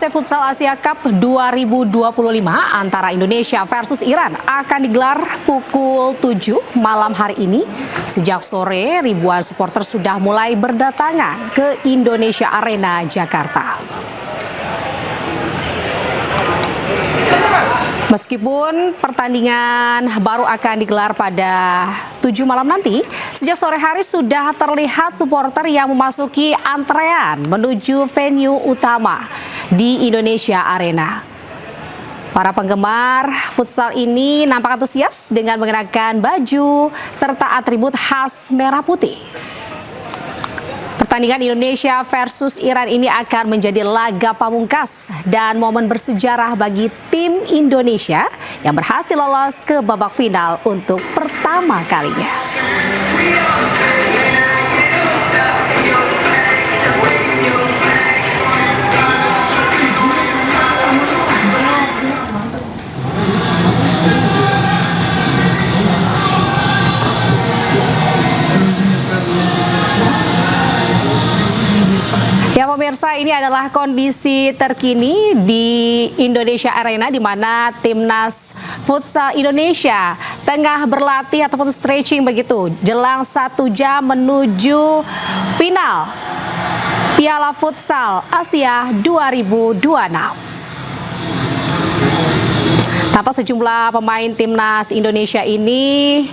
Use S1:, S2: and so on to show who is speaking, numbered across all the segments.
S1: AFC Futsal Asia Cup 2025 antara Indonesia versus Iran akan digelar pukul 7 malam hari ini. Sejak sore, ribuan supporter sudah mulai berdatangan ke Indonesia Arena, Jakarta. Meskipun pertandingan baru akan digelar pada 7 malam nanti, sejak sore hari sudah terlihat supporter yang memasuki antrean menuju venue utama di Indonesia Arena. Para penggemar futsal ini nampak antusias dengan mengenakan baju serta atribut khas merah putih. Pertandingan Indonesia versus Iran ini akan menjadi laga pamungkas dan momen bersejarah bagi tim Indonesia yang berhasil lolos ke babak final untuk pertama kalinya. Ya pemirsa, ini adalah kondisi terkini di Indonesia Arena di mana Timnas Futsal Indonesia tengah berlatih ataupun stretching begitu jelang 1 jam menuju final Piala Futsal Asia 2026. Tampak sejumlah pemain Timnas Indonesia ini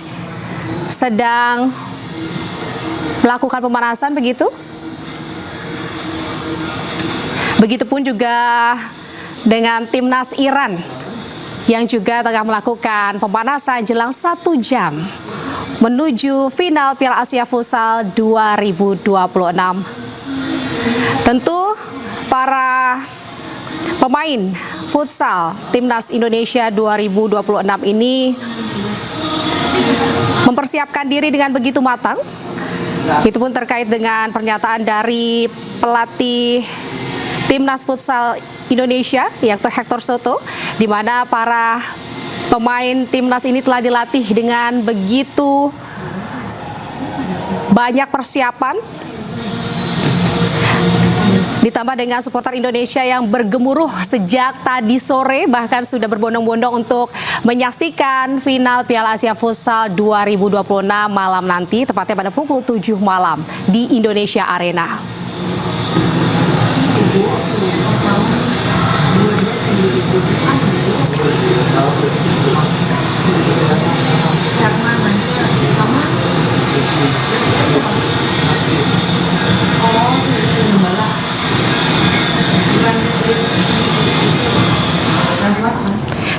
S1: sedang melakukan pemanasan begitu. Begitupun juga dengan Timnas Iran yang juga tengah melakukan pemanasan jelang 1 jam menuju final Piala Asia Futsal 2026. Tentu para pemain futsal Timnas Indonesia 2026 ini mempersiapkan diri dengan begitu matang. Itu pun terkait dengan pernyataan dari pelatih Timnas Futsal Indonesia, yaitu Hector Soto, di mana para pemain timnas ini telah dilatih dengan begitu banyak persiapan. Ditambah dengan supporter Indonesia yang bergemuruh sejak tadi sore, bahkan sudah berbondong-bondong untuk menyaksikan final Piala Asia Futsal 2026 malam nanti, tepatnya pada pukul 7 malam di Indonesia Arena.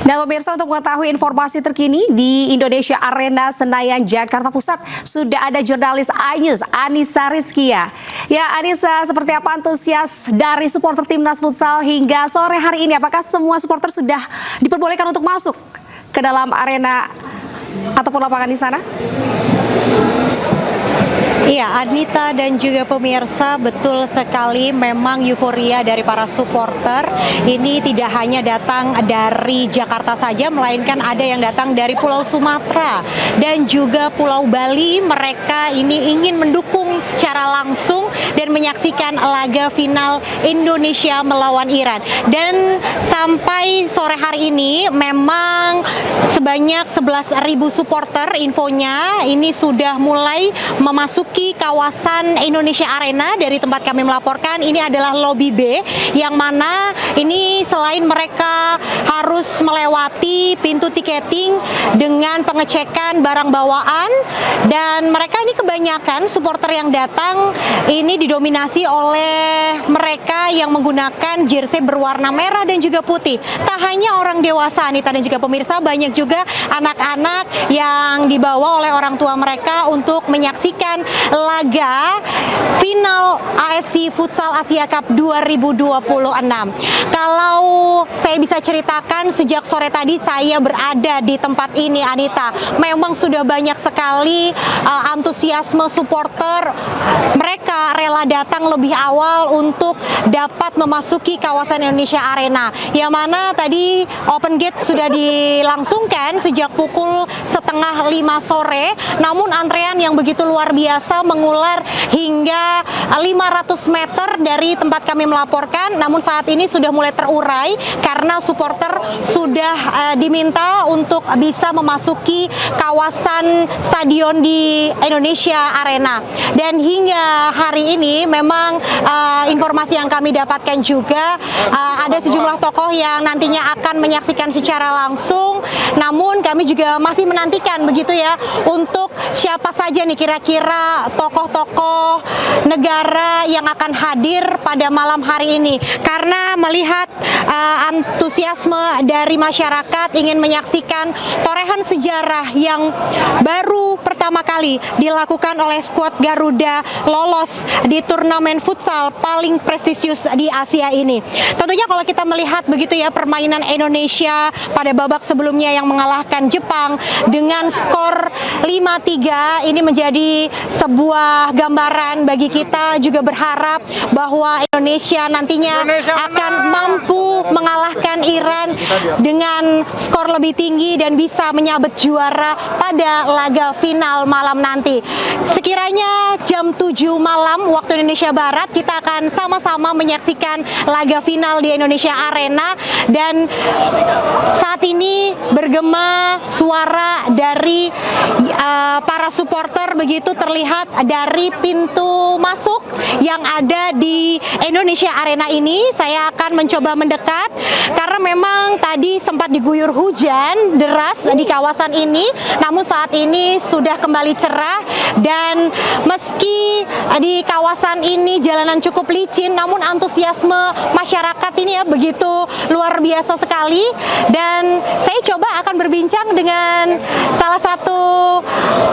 S1: Dan pemirsa, untuk mengetahui informasi terkini di Indonesia Arena Senayan, Jakarta Pusat, sudah ada jurnalis iNews Anissa Rizkia. Ya Anissa, seperti apa antusias dari supporter Timnas Futsal hingga sore hari ini? Apakah semua supporter sudah diperbolehkan untuk masuk ke dalam arena ataupun lapangan di sana?
S2: Iya, Anita dan juga pemirsa, betul sekali memang euforia dari para supporter ini tidak hanya datang dari Jakarta saja, melainkan ada yang datang dari Pulau Sumatera dan juga Pulau Bali. Mereka ini ingin mendukung secara langsung dan menyaksikan laga final Indonesia melawan Iran. Dan sampai sore hari ini memang sebanyak 11.000 supporter infonya ini sudah mulai memasuki kawasan Indonesia Arena. Dari tempat kami melaporkan, ini adalah lobi B, yang mana ini selain mereka harus melewati pintu tiketing dengan pengecekan barang bawaan, dan mereka ini kebanyakan supporter yang datang ini didominasi oleh mereka yang menggunakan jersey berwarna merah dan juga putih. Tak hanya orang dewasa, Anita dan juga pemirsa, banyak juga anak-anak yang dibawa oleh orang tua mereka untuk menyaksikan laga final AFC Futsal Asia Cup 2026. Kalau saya bisa ceritakan, sejak sore tadi saya berada di tempat ini, Anita, memang sudah banyak sekali antusiasme supporter. Mereka rela datang lebih awal untuk dapat memasuki kawasan Indonesia Arena, yang mana tadi tadi open gate sudah dilangsungkan sejak pukul 4:30 sore, namun antrean yang begitu luar biasa mengular hingga 500 meter dari tempat kami melaporkan. Namun saat ini sudah mulai terurai karena supporter sudah diminta untuk bisa memasuki kawasan stadion di Indonesia Arena. Dan hingga hari ini memang informasi yang kami dapatkan juga ada sejumlah tokoh yang nantinya akan menyaksikan secara langsung. Namun kami juga masih menantikan begitu ya untuk siapa saja nih kira-kira tokoh-tokoh negara yang akan hadir pada malam hari ini. Karena melihat antusiasme dari masyarakat ingin menyaksikan torehan sejarah yang baru pertama kali dilakukan oleh skuad Garuda lolos di turnamen futsal paling prestisius di Asia ini. Tentunya kalau kita melihat begitu ya permainan Indonesia pada babak sebelumnya yang mengalahkan Jepang dengan skor 5-3, ini menjadi sebuah gambaran bagi kita, juga berharap bahwa Indonesia nantinya akan mampu mengalahkan Iran dengan skor lebih tinggi dan bisa menyabet juara pada laga final malam nanti. Sekiranya jam 7 malam waktu Indonesia Barat, kita akan sama-sama menyaksikan laga final di Indonesia Arena. Dan saat ini bergema suara dari para supporter begitu terlihat dari pintu masuk yang ada di Indonesia Arena ini. Saya akan mencoba mendekat karena memang tadi sempat diguyur hujan deras di kawasan ini, namun saat ini sudah kembali cerah. Dan meski di kawasan ini jalanan cukup licin, namun antusiasme masyarakat ini ya begitu luar biasa sekali. Dan saya coba akan berbincang dengan salah satu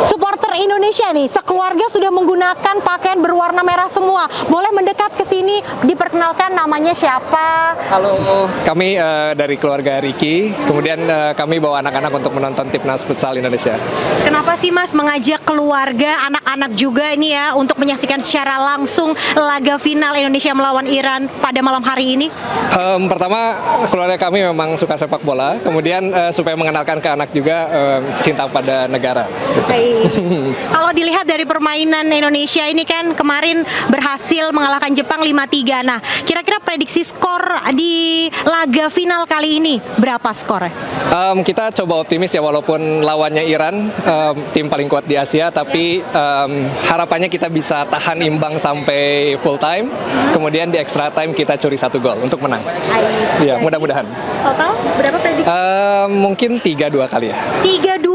S2: supporter Indonesia nih, sekeluarga sudah menggunakan pakaian berwarna merah semua. Boleh mendekat ke sini, diperkenalkan namanya siapa?
S3: Halo, kami dari keluarga Ricky. Kemudian kami bawa anak-anak untuk menonton Timnas Futsal Indonesia.
S2: Kenapa sih Mas mengajak keluarga, anak-anak juga ini ya untuk menyaksikan secara langsung laga final Indonesia melawan Iran pada malam hari ini?
S3: Pertama, keluarga kami memang suka sepak bola. Kemudian supaya mengenalkan ke anak juga cinta pada negara.
S2: Baik. Kalau dilihat dari permainan Indonesia ini kan kemarin berhasil mengalahkan Jepang 5-3. Nah, kira-kira prediksi skor di laga final kali ini berapa skornya?
S3: Kita coba optimis ya, walaupun lawannya Iran, tim paling kuat di Asia, tapi harapannya kita bisa tahan imbang sampai full time. Kemudian di extra time kita curi 1 gol untuk menang. Ya, mudah-mudahan.
S2: Total berapa prediksi?
S3: Mungkin 3-2 kali ya.
S2: 3-2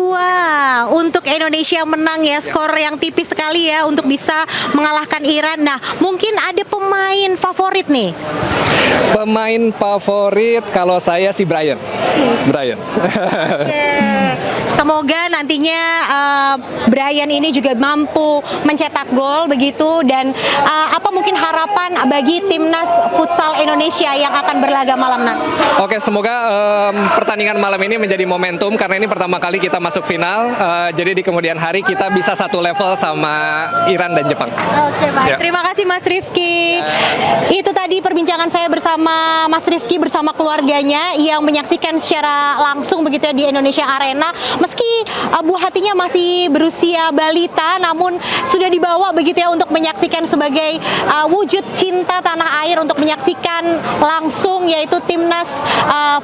S2: untuk Indonesia menang ya, skor yang tipis sekali ya untuk bisa mengalahkan Iran. Nah, mungkin ada pemain favorit nih.
S3: Pemain favorit kalau saya si Brian. Brian.
S2: Semoga nantinya Brian ini juga mampu mencetak gol begitu. Dan apa mungkin harapan bagi timnas futsal Indonesia yang akan berlaga malam nanti?
S3: Oke, semoga pertandingan malam ini menjadi momentum karena ini pertama kali kita masuk final. Jadi di kemudian hari kita bisa satu level sama Iran dan Jepang.
S2: Oke, baik.
S3: Ya.
S2: Terima kasih Mas Rifki. Itu tadi perbincangan saya bersama Mas Rifki bersama keluarganya yang menyaksikan secara langsung begitu ya di Indonesia Arena. Meski buah hatinya masih berusia balita, namun sudah dibawa begitu ya untuk menyaksikan sebagai wujud cinta tanah air untuk menyaksikan langsung yaitu timnas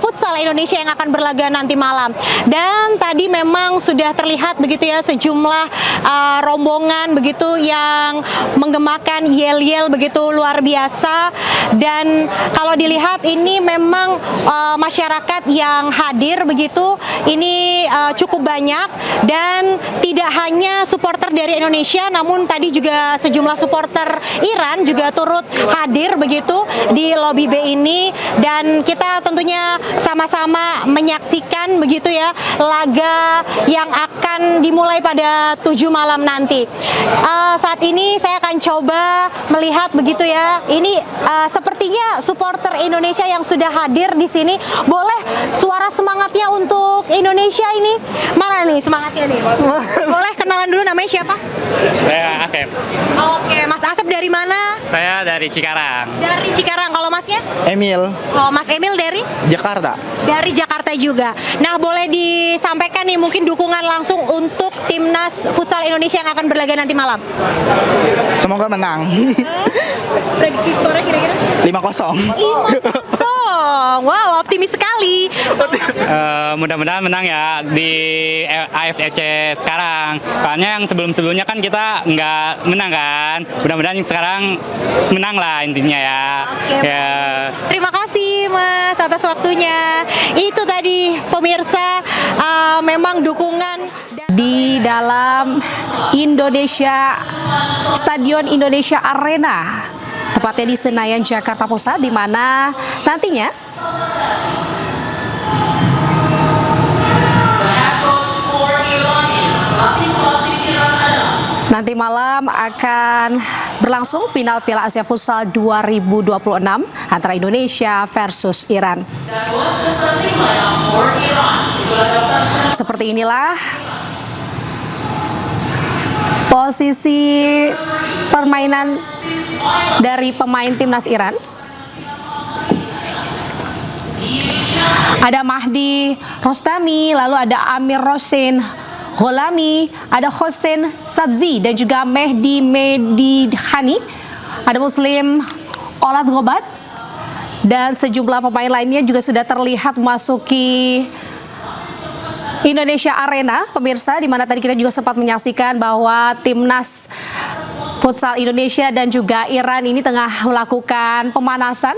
S2: futsal Indonesia yang akan berlaga nanti malam. Dan tadi memang sudah terlihat begitu ya sejumlah rombongan begitu yang menggemakan yel-yel begitu luar biasa. Dan kalau dilihat ini memang masyarakat yang hadir begitu ini cukup banyak, dan tidak hanya supporter dari Indonesia namun tadi juga sejumlah supporter Iran juga turut hadir begitu di lobi B ini. Dan kita tentunya sama-sama menyaksikan begitu ya laga yang akan dimulai pada 7 malam nanti. Saat ini saya akan coba melihat begitu ya, ini sepertinya supporter Indonesia yang sudah hadir di sini. Boleh suara semangatnya untuk Indonesia ini? Mana nih semangatnya nih? Boleh kenalan dulu, namanya siapa?
S4: Saya Asep.
S2: Oke, Mas Asep dari mana?
S4: Saya dari dari Cikarang.
S2: Dari Cikarang, kalau Masnya?
S5: Emil,
S2: Oh, Mas Emil dari?
S5: Jakarta.
S2: Dari Jakarta juga. Nah, boleh disampaikan nih mungkin dukungan langsung untuk timnas futsal Indonesia yang akan berlaga nanti malam.
S5: Semoga menang.
S2: Prediksi skornya kira-kira?
S5: 5-0.
S2: 5-0. Wow, optimis sekali.
S4: Mudah-mudahan menang ya di AFC sekarang. Soalnya yang sebelum-sebelumnya kan kita nggak menang kan. Mudah-mudahan sekarang menang lah intinya ya. Ya.
S2: Terima kasih Mas atas waktunya. Itu tadi pemirsa, memang dukungan
S1: Di dalam Stadion Indonesia Arena, tepatnya di Senayan, Jakarta Pusat, di mana nantinya nanti malam akan berlangsung final Piala Asia Futsal 2026 antara Indonesia versus Iran. Seperti inilah posisi permainan dari pemain timnas Iran. Ada Mahdi Rostami, lalu ada Amir Rosin Gholami, ada Hossein Sabzi dan juga Mehdi Khani, ada Muslim Olat Gobat, dan sejumlah pemain lainnya juga sudah terlihat memasuki Indonesia Arena, pemirsa, di mana tadi kita juga sempat menyaksikan bahwa timnas futsal Indonesia dan juga Iran ini tengah melakukan pemanasan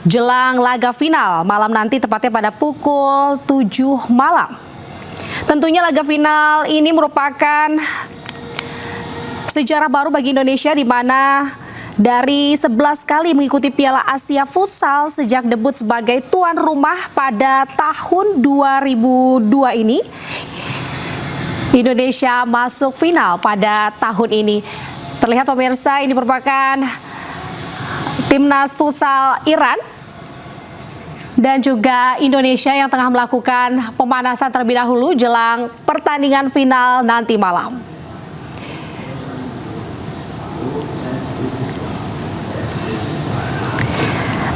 S1: jelang laga final malam nanti, tepatnya pada pukul 7 malam. Tentunya laga final ini merupakan sejarah baru bagi Indonesia, di mana dari 11 kali mengikuti Piala Asia Futsal sejak debut sebagai tuan rumah pada tahun 2002 ini, Indonesia masuk final pada tahun ini. Terlihat pemirsa, ini merupakan timnas futsal Iran dan juga Indonesia yang tengah melakukan pemanasan terlebih dahulu jelang pertandingan final nanti malam.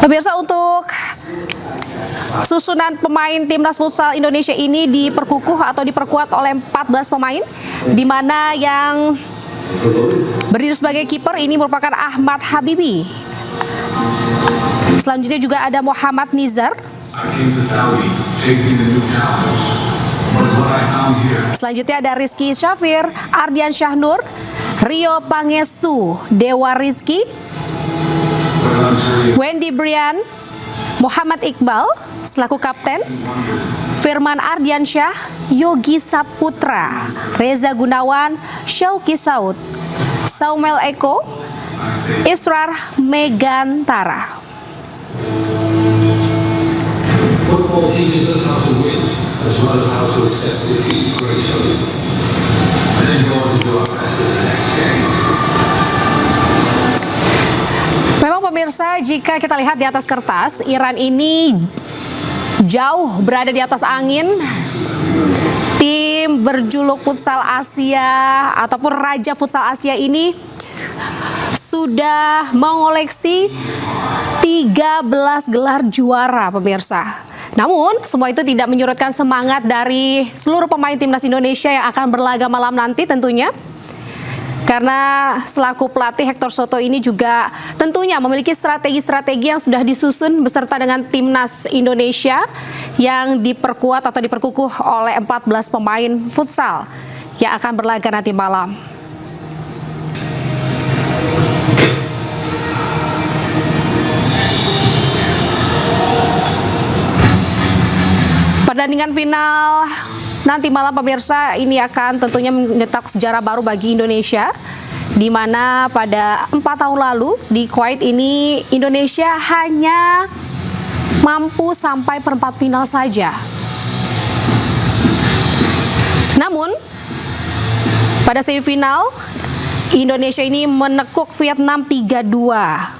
S1: Pemirsa, untuk susunan pemain timnas futsal Indonesia ini diperkukuh atau diperkuat oleh 14 pemain, di mana yang berdiri sebagai kiper ini merupakan Ahmad Habibi. Selanjutnya juga ada Muhammad Nizar. Selanjutnya ada Rizky Syafir, Ardian Syahnur, Rio Pangestu, Dewa Rizky, Wendy Brian, Muhammad Iqbal selaku kapten, Firman Ardiansyah, Yogi Saputra, Reza Gunawan, Syauki Saud, Samuel Eko, Israr Megantara.
S6: Football teaches us how to win as well as how to accept defeat gracefully, and then go on to do our best in the next game.
S1: Memang pemirsa, jika kita lihat di atas kertas, Iran ini jauh berada di atas angin. Tim berjuluk Futsal Asia ataupun Raja Futsal Asia ini sudah mengoleksi 13 gelar juara, pemirsa. Namun, semua itu tidak menyurutkan semangat dari seluruh pemain timnas Indonesia yang akan berlaga malam nanti tentunya. Karena selaku pelatih Hector Soto ini juga tentunya memiliki strategi-strategi yang sudah disusun beserta dengan timnas Indonesia yang diperkuat atau diperkukuh oleh 14 pemain futsal yang akan berlaga nanti malam. Pertandingan final nanti malam, pemirsa, ini akan tentunya mencetak sejarah baru bagi Indonesia, di mana pada 4 tahun lalu di Kuwait ini Indonesia hanya mampu sampai perempat final saja. Namun pada semifinal Indonesia ini menekuk Vietnam 3-2.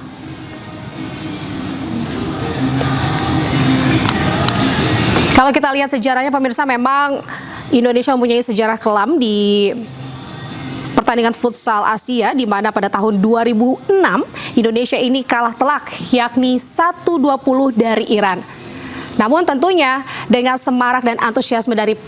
S1: Kalau kita lihat sejarahnya, pemirsa, memang Indonesia mempunyai sejarah kelam di pertandingan pertandingan futsal Asia di mana pada tahun 2006 Indonesia ini kalah telak yakni 1-20 dari Iran. Namun tentunya dengan semarak dan antusiasme dari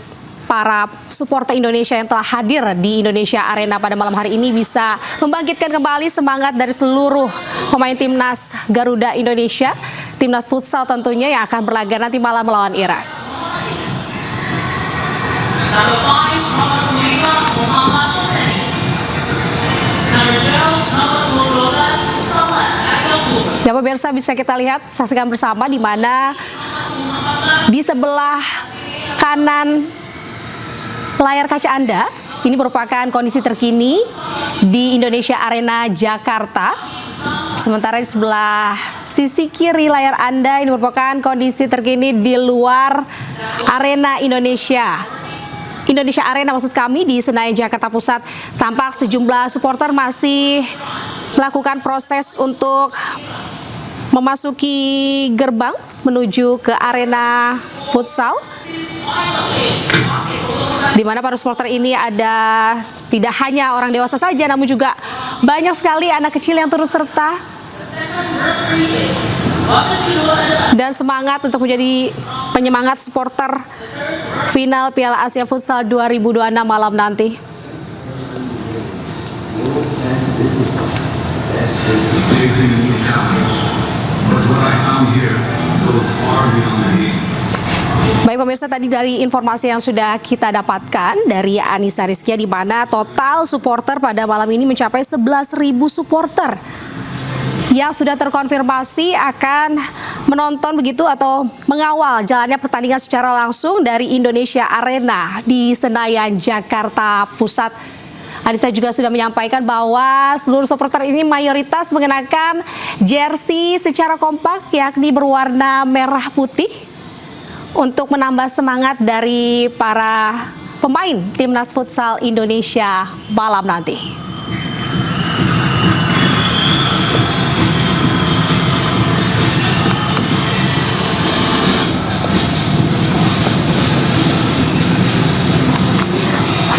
S1: para supporter Indonesia yang telah hadir di Indonesia Arena pada malam hari ini bisa membangkitkan kembali semangat dari seluruh pemain timnas Garuda Indonesia, timnas futsal tentunya yang akan berlaga nanti malam melawan Iran. Ya pemirsa, bisa kita lihat, saksikan bersama di mana di sebelah kanan layar kaca Anda, ini merupakan kondisi terkini di Indonesia Arena Jakarta. Sementara di sebelah sisi kiri layar Anda, ini merupakan kondisi terkini di luar Arena Indonesia. Indonesia Arena maksud kami di Senayan Jakarta Pusat. Tampak sejumlah supporter masih melakukan proses untuk memasuki gerbang menuju ke arena futsal, di mana para supporter ini ada tidak hanya orang dewasa saja, namun juga banyak sekali anak kecil yang turut serta dan semangat untuk menjadi penyemangat supporter final Piala Asia Futsal 2026 malam nanti. Baik pemirsa, tadi dari informasi yang sudah kita dapatkan dari Anissa Rizkia di mana total supporter pada malam ini mencapai 11.000 supporter yang sudah terkonfirmasi akan menonton begitu atau mengawal jalannya pertandingan secara langsung dari Indonesia Arena di Senayan Jakarta Pusat. Anissa juga sudah menyampaikan bahwa seluruh supporter ini mayoritas mengenakan jersey secara kompak yakni berwarna merah putih untuk menambah semangat dari para pemain timnas futsal Indonesia malam nanti.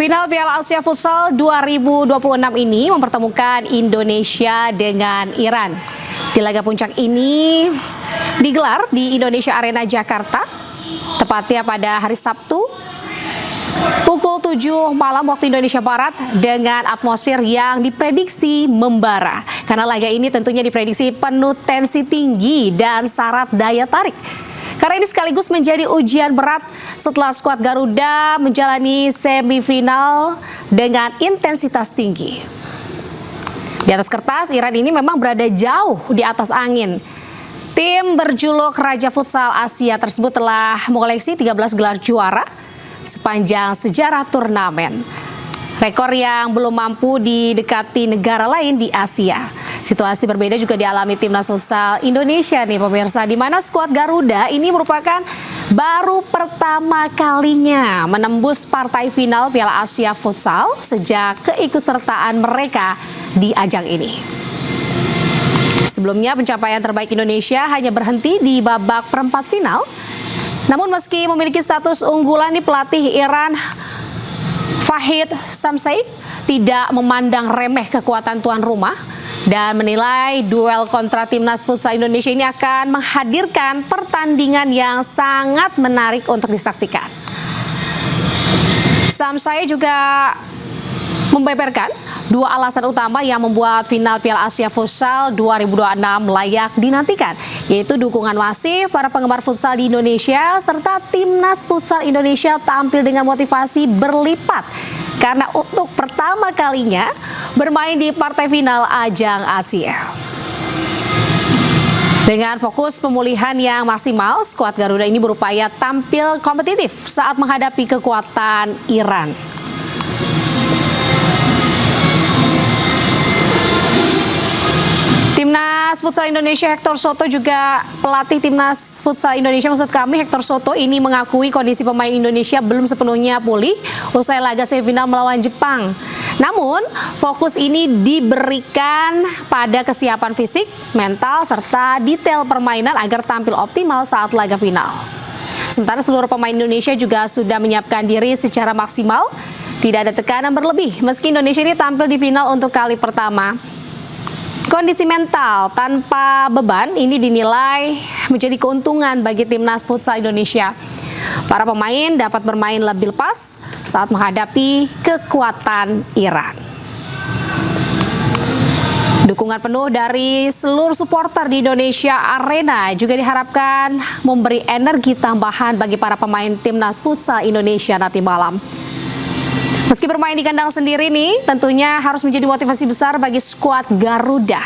S1: Final Piala Asia Futsal 2026 ini mempertemukan Indonesia dengan Iran. Di laga puncak ini digelar di Indonesia Arena Jakarta, tepatnya pada hari Sabtu pukul 7 malam waktu Indonesia Barat dengan atmosfer yang diprediksi membara. Karena laga ini tentunya diprediksi penuh tensi tinggi dan syarat daya tarik. Karena ini sekaligus menjadi ujian berat setelah skuad Garuda menjalani semifinal dengan intensitas tinggi. Di atas kertas, Iran ini memang berada jauh di atas angin. Tim berjuluk Raja Futsal Asia tersebut telah mengoleksi 13 gelar juara sepanjang sejarah turnamen. Rekor yang belum mampu didekati negara lain di Asia. Situasi berbeda juga dialami timnas futsal Indonesia nih pemirsa, di mana skuad Garuda ini merupakan baru pertama kalinya menembus partai final Piala Asia Futsal sejak keikutsertaan mereka di ajang ini. Sebelumnya pencapaian terbaik Indonesia hanya berhenti di babak perempat final. Namun meski memiliki status unggulan, di pelatih Iran Fahid Samsai tidak memandang remeh kekuatan tuan rumah dan menilai duel kontra timnas futsal Indonesia ini akan menghadirkan pertandingan yang sangat menarik untuk disaksikan. Samsai juga membeberkan dua alasan utama yang membuat final Piala Asia Futsal 2026 layak dinantikan, yaitu dukungan masif para penggemar futsal di Indonesia serta timnas futsal Indonesia tampil dengan motivasi berlipat karena untuk pertama kalinya bermain di partai final ajang Asia. Dengan fokus pemulihan yang maksimal, skuad Garuda ini berupaya tampil kompetitif saat menghadapi kekuatan Iran. Timnas Futsal Indonesia Hector Soto juga pelatih Timnas Futsal Indonesia maksud kami Hector Soto ini mengakui kondisi pemain Indonesia belum sepenuhnya pulih usai laga semifinal melawan Jepang. Namun fokus ini diberikan pada kesiapan fisik, mental, serta detail permainan agar tampil optimal saat laga final. Sementara seluruh pemain Indonesia juga sudah menyiapkan diri secara maksimal. Tidak ada tekanan berlebih meski Indonesia ini tampil di final untuk kali pertama. Kondisi mental tanpa beban ini dinilai menjadi keuntungan bagi timnas futsal Indonesia. Para pemain dapat bermain lebih lepas saat menghadapi kekuatan Iran. Dukungan penuh dari seluruh supporter di Indonesia Arena juga diharapkan memberi energi tambahan bagi para pemain timnas futsal Indonesia nanti malam. Meski bermain di kandang sendiri nih, tentunya harus menjadi motivasi besar bagi skuad Garuda.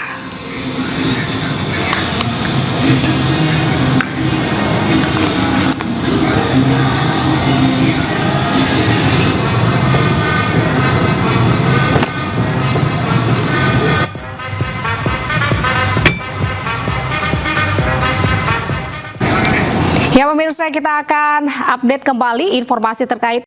S1: Ya pemirsa, kita akan update kembali informasi terkait